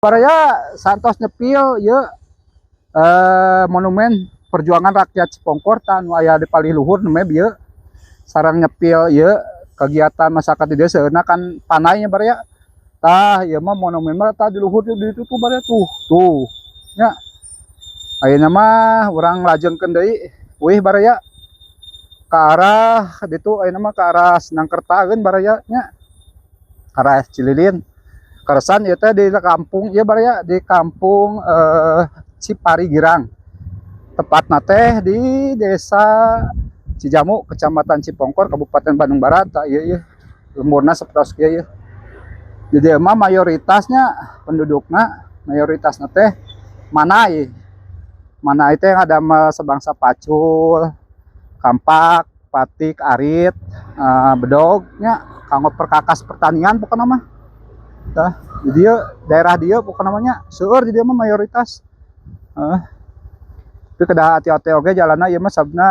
Baraya santos nyepil ya monumen perjuangan rakyat Cipongkor tan aya di paling luhur namanya bieu sarang nyepil ya kegiatan masyarakat di desa nah kan panainya baraya tah ya mah monumen mah tah di luhur di itu tuh baraya tuh nya ayeuna mah urang lajengkeun deui wih baraya ke arah ditu ayeuna mah ke arah Senangkertaeun baraya nya ke arah Cililin Keresan itu di kampung ya baraya di kampung Cipari Girang tepat nate di desa Cijamu kecamatan Cipongkor Kabupaten Bandung Barat iya iya lemurna seperti kieu ya jadi emang mayoritasnya penduduknya mayoritas nate Manai Manai itu yang ada sebangsa pacul kampak patik arit bedognya kanggo perkakas pertanian pokoknya mah dah jadi dia daerah dia pokoknya namanya seueur jadi mah mayoritas tapi kedah hati-hati oke jalannya ya mah sabna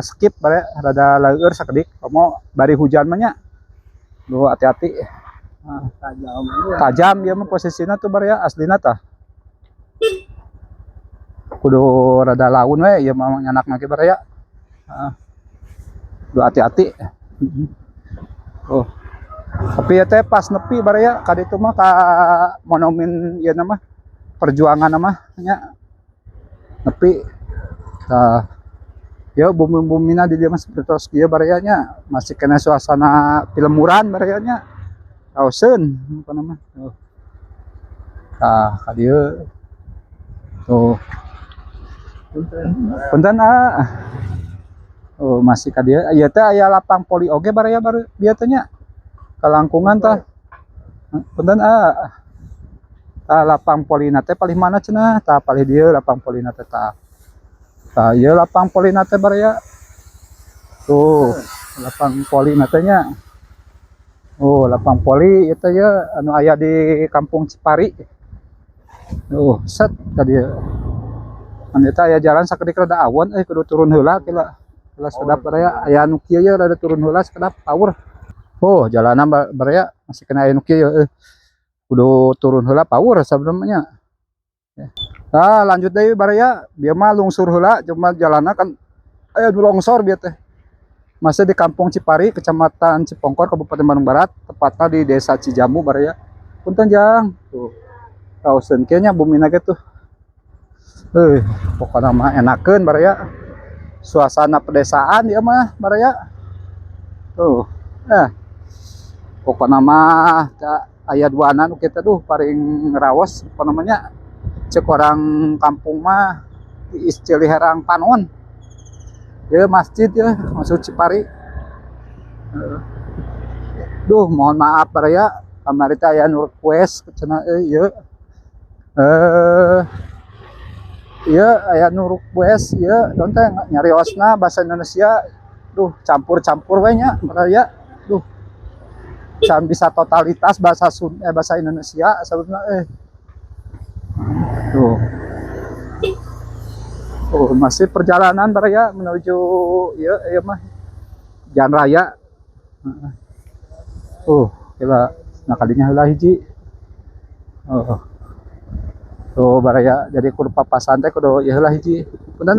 skip bare rada laeur sakedik komo bari hujan mah nya lu hati-hati tajam ya mah posisinya tuh bare ya aslina tah kudu rada laun we ya mah nyanakna ge bare ya lu hati-hati oh tapi ya teh pas nepi bare ya kaditu mah ka monumen ya nama perjuangan nama nya nepi ya bumi-bumina di dia masih terus dia barayanya masih kena suasana filmuran barayanya kausen apa nama dia tuh punten oh masih ka dia ieu teh aya lapang poli oge baraya baru dia teh nya kalangkungan tah punten lapang polina teh paling mana cenah tah paling dia lapang polina teh tah ieu lapang polina teh baraya tuh lapang polina teh nya oh lapang poli itu ya anu aya di kampung Cipari set ka dieu anu eta aya jalan sakedik rada awan kudu turun heula kila sedap baraya aya anu kieu ya rada turun heula sedap power oh jalanan baraya masih kena aya nu kieu kudu turun heula power sebenarnya nah lanjut deh baraya dia mah lungsur heula cuma jalanna kan aya nu longsor bieu teh masih di kampung Cipari kecamatan Cipongkor Kabupaten Bandung Barat tepatnya di desa Cijamu baraya punten jang tuh kauseun kieu nya bumina ge tuh pokoknya mah enakeun baraya suasana pedesaan ya mah baraya tuh pokoknya mah aya duana nu kitu tuh paling raos apa namanya cek orang kampung mah Ciliherang Panon ya masjid ya masuk Cipari mohon maaf baraya kamari teh aya nu request cenah ieu aya nu request ieu don teh nyariosna bahasa Indonesia campur-campur we nya baraya can bisa totalitas bahasa Indonesia sebenarnya masih perjalanan baraya menuju ya mah jalan raya kira nah kadinya heula hiji tuh baraya jadi kudu papasan teh kudu ieu heula hiji punten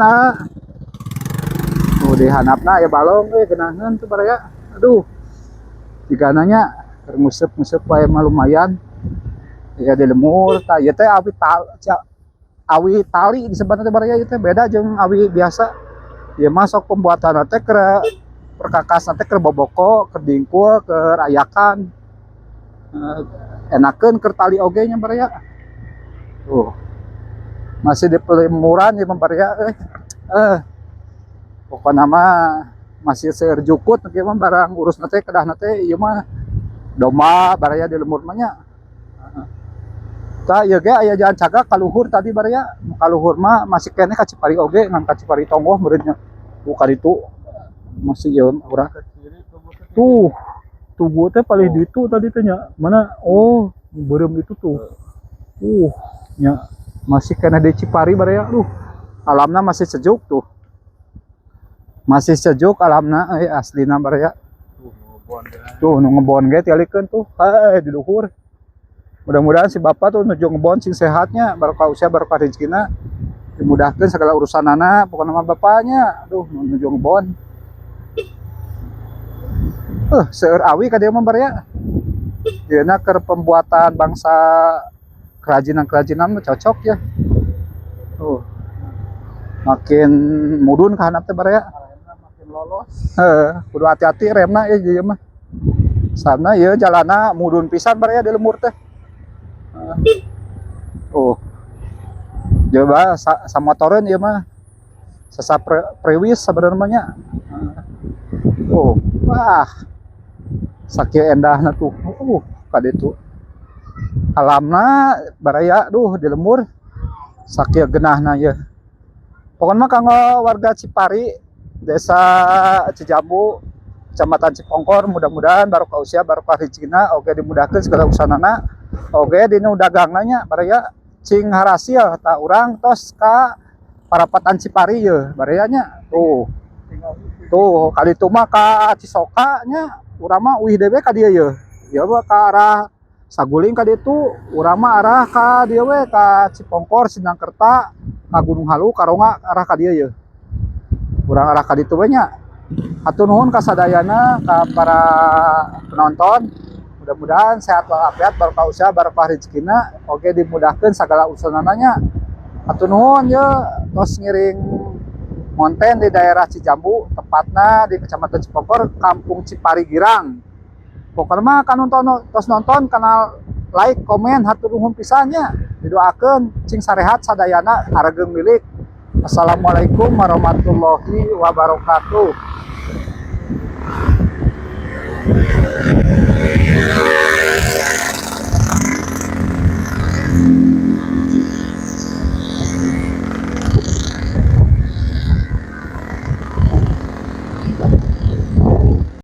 di handapna ya balong geunaheun tuh baraya aduh digananya nguseup-nguseup wae mah lumayan ya di lemur tah ieu teh awi tali disebutna teh baraya ieu teh beda jeung awi biasa ieu mah sok pembuatan teh keur perkakas teh keur boboko keur dingkul keur ayakan enakeun keur tali oge nya baraya masih di pelimuran ya baraya pokoknya mah masih seueur jukut kieu mah barang urus teh kedah teh ieu mah domba baraya di lemur mah nya tah ieu ge aya jalan cagak ka luhur tadi baraya ka luhur mah masih kene ka Cipari oge ngan ka Cipari Tonggoh meureun nya buka ditu masih ieu urang tugu teh paling ditu tadi teh nya mana beureum itu tuh nya masih kena di Cipari baraya alamna masih sejuk tuh masih sejuk alamna aslina baraya tuh nu ngebon ge tialikeun tuh di luhur Mudah-mudahan si bapak tuh nuju ngebon sing sehatnya, barokah usia barokah rezekina, dimudahkan segala urusan anak, pokoknya nama bapaknya. Aduh, nuju ngebon. Seueur awi ka dia mah ya. Dieuna keur pembuatan bangsa kerajinan-kerajinan mah cocok ya. Makin mudun ka handap teh ya. Makin lolos. Kudu hati-hati remna ya ieu mah. Sana ieu jalana mudun pisan ya di lemur teh. Coba samotoreun ieu mah. Sasa prewis sebenarnya. Wah. Sakieu endahna tuh. Kaditu. Alamna baraya di lemur. Sakieu geunahna ieu. Pokoknya kanggo warga Cipari, Desa Cijambu, Kecamatan Cipongkor, mudah-mudahan barokah usia barokah rezekina, oge dimudahkeun segala urusanana. Oge dina dagangnanya baraya cing harasil ta urang tos ka parapatan Cipari ye barayanya. Tuh kali itu mah ka Cisoka nya urang mah uih dewe ka dieu ye. Ya ka arah Saguling ka ditu, urang mah arah ka dieu we ka Cipongkor, Sindangkerta, ka Gunung Halu, Karonga arah ka dieu ye. Urang arah ka ditu we nya. Hatur nuhun kasadayana ka para penonton. Mudah-mudahan sehat walafiat, barokah usaha, barokah rezekina, oge dimudahkeun segala urusanana nya. Hatur nuhun ye, tos ngiring konten di daerah Cijambu, tepatna di Kecamatan Cipongkor, Kampung Cipari Girang. Pokoknya mah kan nonton kanal like, komen, hatur nuhun pisannya. Didoakeun cing sarehat sadayana hareugeung milik. Assalamualaikum warahmatullahi wabarakatuh.